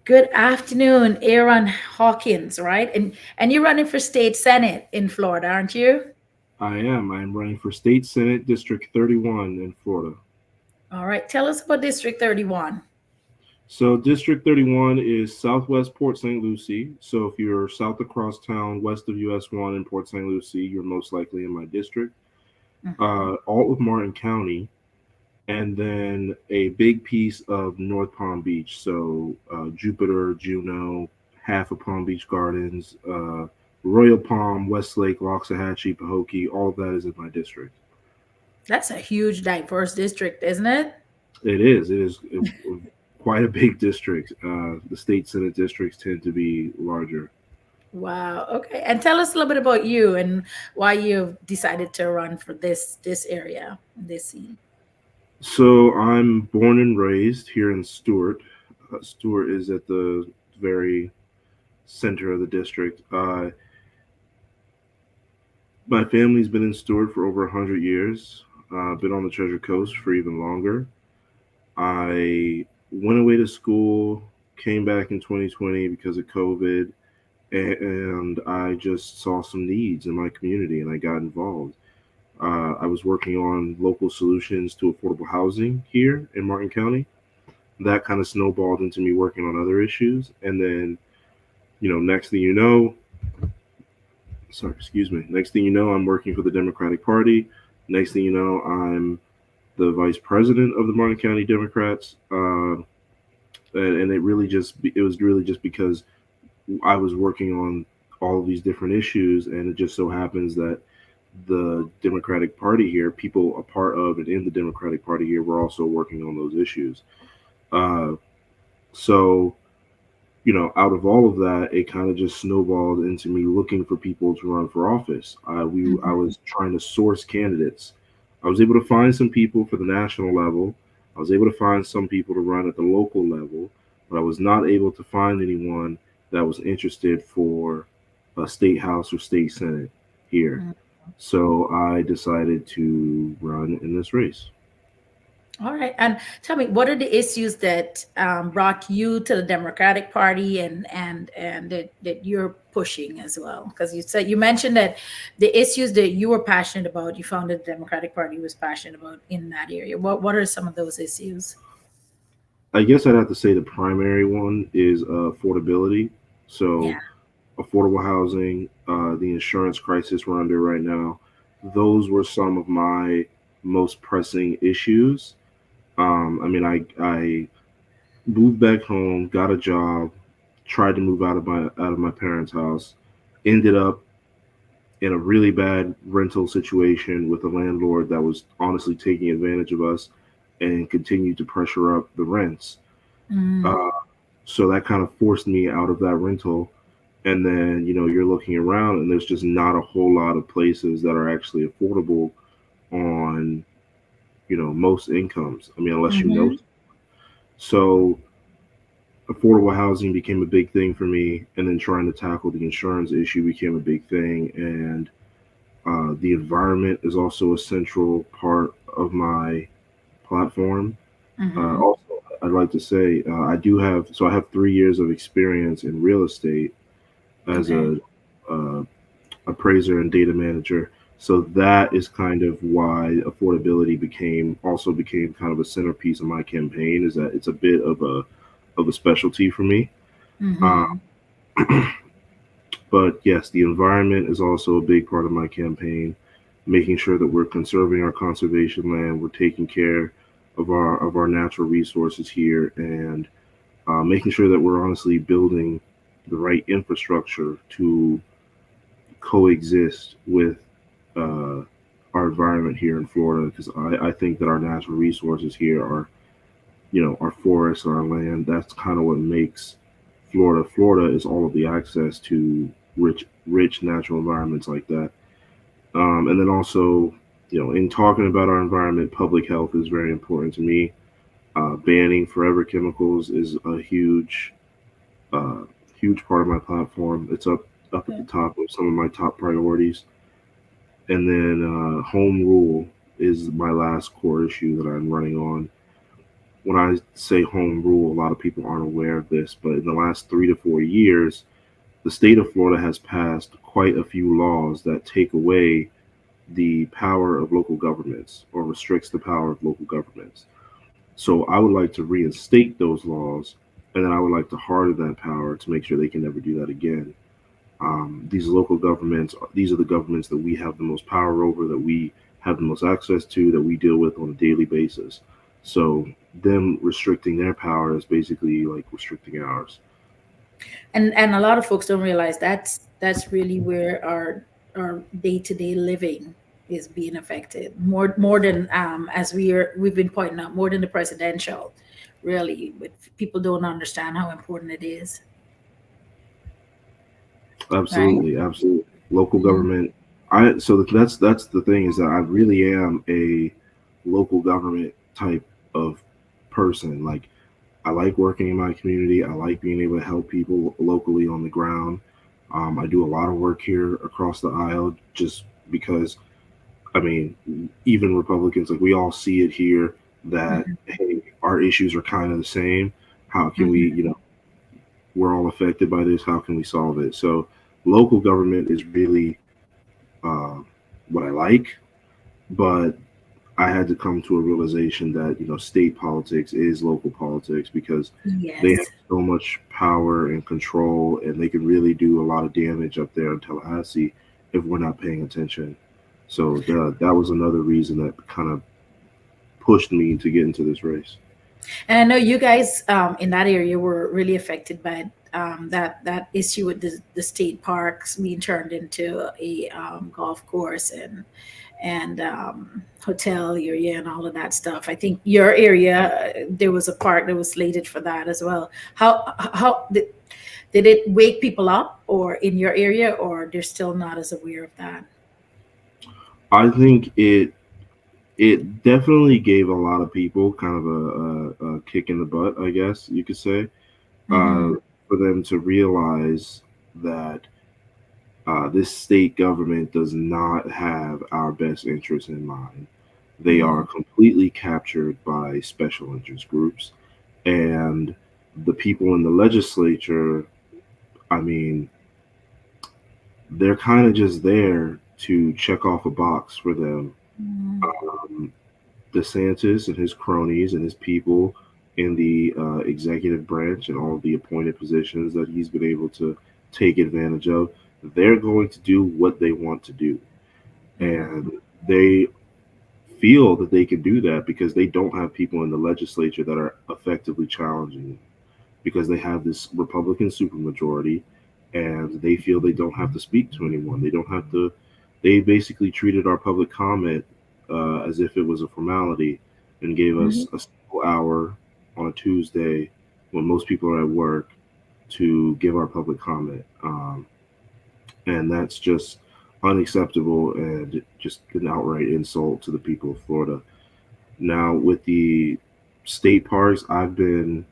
Good afternoon, Aaron Hawkins, right? And you're running for state senate in Florida, aren't you? I am. I am running for State Senate District 31 in Florida. All right. Tell us about District 31. So, District 31 is southwest Port St. Lucie. So, if you're south across town, west of US 1 in Port St. Lucie, you're most likely in my district. Mhm. All of Martin County, and then a big piece of North Palm Beach. So, Jupiter, Juneau, half of Palm Beach Gardens, Royal Palm, Westlake, Loxahatchee, Pahokee, all of that is in my district. That's a huge, diverse district, isn't it? It is. It is quite a big district. The state senate districts tend to be larger. Wow. Okay. And tell us a little bit about you and why you've decided to run for this area, this scene. So I'm born and raised here in Stuart. Stuart is at the very center of the district. My family's been in Stuart for over 100 years. Been on the Treasure Coast for even longer. I went away to school, came back in 2020 because of COVID, and I just saw some needs in my community and I got involved. I was working on local solutions to affordable housing here in Martin County. That kind of snowballed into me working on other issues. And then, next thing you know, sorry, excuse me, next thing you know, I'm working for the Democratic Party. Next thing you know, I'm the vice president of the Martin County Democrats. And it was really just because I was working on all of these different issues, and it just so happens that the Democratic Party here, people a part of and in the Democratic Party here, were also working on those issues. Uh, so, out of all of that, it kind of just snowballed into me looking for people to run for office. I Mhm. was trying to source candidates. I was able to find some people for the national level. I was able to find some people to run at the local level, but I was not able to find anyone that was interested for a state house or state senate here. Mhm. So I decided to run in this race. All right. And tell me, what are the issues that brought you to the Democratic Party and that you're pushing as well? Because you mentioned that the issues that you were passionate about, you found that the Democratic Party was passionate about in that area. What are some of those issues? I guess I'd have to say the primary one is affordability. So, Yeah. affordable housing, the insurance crisis we're under right now, those were some of my most pressing issues. I moved back home, got a job, tried to move out of my parents' house, ended up in a really bad rental situation with a landlord that was honestly taking advantage of us and continued to pressure up the rents. Mm, Uh, so that kind of forced me out of that rental. And then, you're looking around and there's just not a whole lot of places that are actually affordable on, most incomes. I mean, unless you know. mm-hmm. So affordable housing became a big thing for me. And then trying to tackle the insurance issue became a big thing. And the environment is also a central part of my platform. Mm-hmm. Also, I'd like to say I have 3 years of experience in real estate as Okay. a appraiser and data manager. So that is kind of why affordability became kind of a centerpiece of my campaign. Is that it's a bit of a specialty for me. Uh, Mm-hmm. but yes, the environment is also a big part of my campaign. Making sure that we're conserving our conservation land, we're taking care of our natural resources here, and making sure that we're honestly building the right infrastructure to coexist with uh, our environment here in Florida. Because I think that our natural resources here are, our forests, our land. That's kind of what makes Florida. Florida is all of the access to rich natural environments like that. And then also, in talking about our environment, public health is very important to me. Banning forever chemicals is a uh, huge part of my platform. It's up at Okay. the top of some of my top priorities. And then home rule is my last core issue that I'm running on. when I say home rule, a lot of people aren't aware of this, but in the last 3 to 4 years, the state of Florida has passed quite a few laws that take away the power of local governments or restricts the power of local governments. So I would like to reinstate those laws, and then I would like to harden that power to make sure they can never do that again. These local governments, these are the governments that we have the most power over, that we have the most access to, that we deal with on a daily basis. So them restricting their power is basically like restricting ours. And a lot of folks don't realize that's really where our day-to-day living is being affected more than as we've been pointing out, more than the presidential, really. But people don't understand how important it is, right? Absolutely, absolutely. Local Mhm. government. That's the thing, is that I really am a local government type of person. Like, I like working in my community. I like being able to help people locally on the ground. I do a lot of work here across the aisle just because, I mean, even Republicans, like, we all see it here that, Mhm. hey, our issues are kind of the same. How can we, Mhm. we're all affected by this. How can we solve it? So, local government is really uh, what I like, but I had to come to a realization that, state politics is local politics, because they have Yes. so much power and control, and they can really do a lot of damage up there in Tallahassee if we're not paying attention. So that was another reason that kind of pushed me to get into this race. And I know you guys in that area were really affected by that issue with the state parks being turned into a golf course and hotel area and all of that stuff. I think your area, there was a park that was slated for that as well. How did it wake people up, or in your area, or they're still not as aware of that? I think it definitely gave a lot of people kind of a kick in the butt, I guess you could say, uh, Mm-hmm. for them to realize that this state government does not have our best interests in mind. They are Mm-hmm. completely captured by special interest groups. And the people in the legislature, I mean, they're kind of just there to check off a box for them. Um, DeSantis and his cronies and his people in the executive branch and all of the appointed positions that he's been able to take advantage of, they're going to do what they want to do. And they feel that they can do that because they don't have people in the legislature that are effectively challenging them, because they have this Republican supermajority, and they feel they don't have to speak to anyone. They don't have to. They basically treated our public comment as if it was a formality, and gave Mm-hmm. us a single hour on a Tuesday when most people are at work to give our public comment. And that's just unacceptable and just an outright insult to the people of Florida. Now, with the state parks, I've been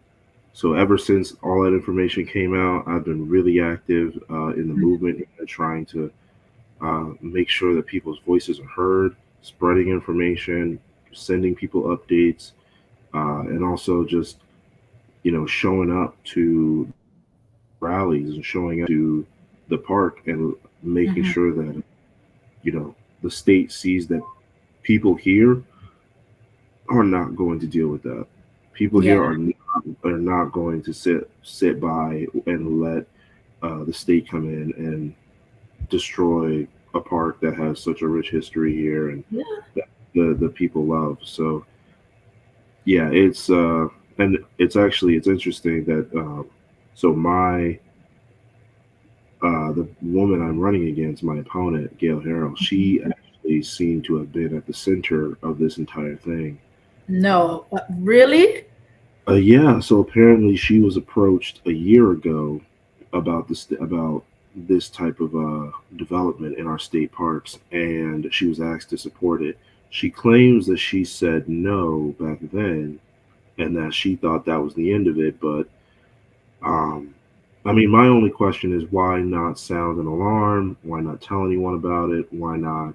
so ever since all that information came out, I've been really active in the movement, trying to make sure that people's voices are heard, spreading information, sending people updates, and also just showing up to the rallies and showing up to the park and making Mm-hmm. sure that the state sees that people here are not going to deal with that. People here Yeah. are not going to sit by and let the state come in and destroy a park that has such a rich history here and Yeah. that the people love. So yeah, it's interesting that so my the woman I'm running against, my opponent Gail Harrell, she actually seemed to have been at the center of this entire thing. No, really? Yeah, so apparently she was approached a year ago about this type of development in our state parks, and she was asked to support it. She claims that she said no back then, and that she thought that was the end of it. But um, I mean, my only question is, why not sound an alarm? Why not tell anyone about it? Why not,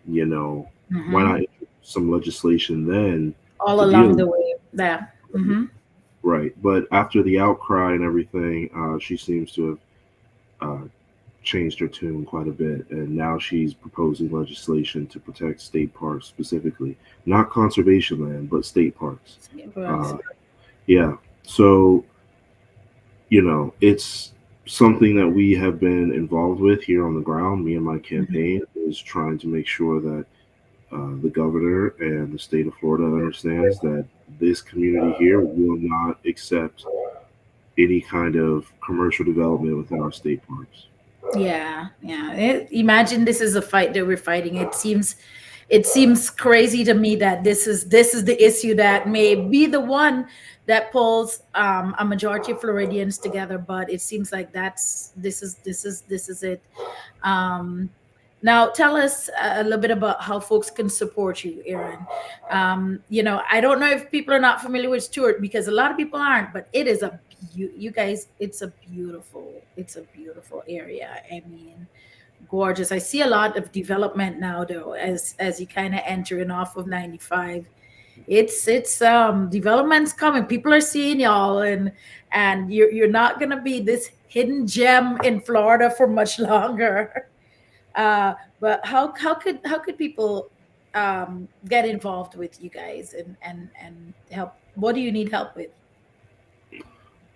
you know, why Mm-hmm. not introduce some legislation then All to along deal? the way. Yeah. Mm-hmm. Right. But after the outcry and everything, she seems to have changed her tune quite a bit, and now she's proposing legislation to protect state parks specifically, not conservation land, but state parks. Bugs. Uh, yeah. So it's something that we have been involved with here on the ground. Me and my Mhm. campaign is trying to make sure that the governor and the state of Florida understands that this community here will not accept any kind of commercial development within our state parks. Yeah, yeah. Imagine this is a fight that we're fighting. It seems crazy to me that this is the issue that may be the one that pulls a majority of Floridians together. But it seems like this is it. Um, Now, tell us a little bit about how folks can support you, Aaron. I don't know if people are not familiar with Stuart because a lot of people aren't, but it is you guys, it's a beautiful area. I mean, gorgeous. I see a lot of development now, though, as you kind of entering off of 95. It's development's coming. People are seeing y'all, and you're not gonna be this hidden gem in Florida for much longer. But how could people get involved with you guys and help? What do you need help with?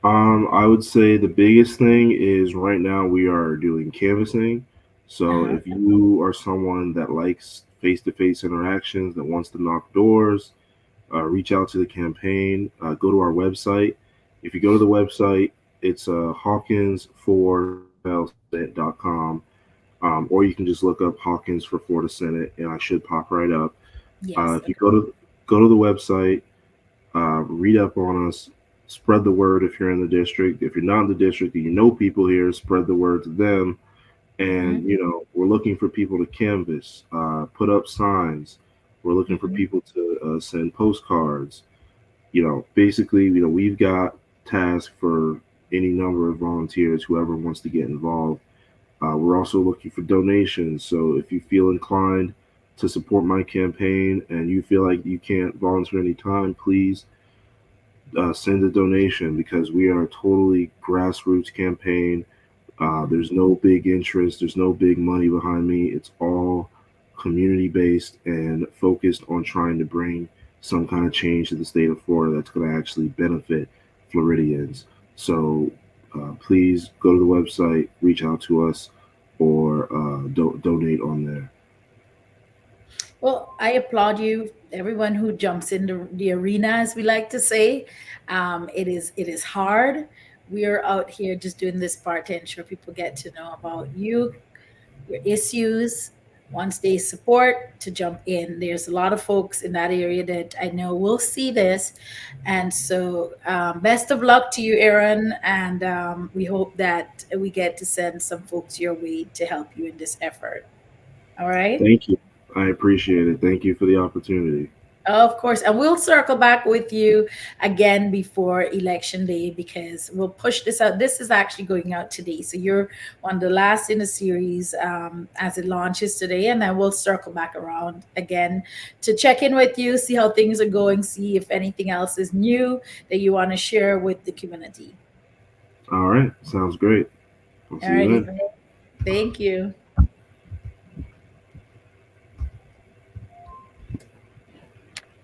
I would say the biggest thing is right now we are doing canvassing. So Uh-huh. if you are someone that likes face-to-face interactions, that wants to knock doors, reach out to the campaign, go to our website. If you go to the website, it's hawkins4senate.com, or you can just look up Hawkins for Florida Senate, and I should pop right up. Yes. If you go to the website, read up on us, spread the word if you're in the district. If you're not in the district and you know people here, spread the word to them. Mm-hmm. And we're looking for people to canvass, put up signs. We're looking for Mm-hmm. people to send postcards. Basically, we've got tasks for any number of volunteers, whoever wants to get involved. We're also looking for donations. So if you feel inclined to support my campaign and you feel like you can't volunteer any time, please send a donation because we are a totally grassroots campaign. There's no big interest, there's no big money behind me. It's all community based and focused on trying to bring some kind of change to the state of Florida that's going to actually benefit Floridians. So please go to the website, reach out to us, or donate on there. Well, I applaud you, everyone who jumps into the arena, as we like to say. It is hard. We are out here just doing this part to ensure people get to know about you, your issues. Once they support to jump in, there's a lot of folks in that area that I know will see this, and so best of luck to you, Aaron. And we hope that we get to send some folks your way to help you in this effort. All right. Thank you. I appreciate it. Thank you for the opportunity. Of course, and we'll circle back with you again before election day because we'll push this out. This is actually going out today, so you're one of the last in the series as it launches today, and then we'll circle back around again to check in with you, see how things are going, see if anything else is new that you want to share with the community. All right. Sounds great. I'll see you Alrighty, then. thank you.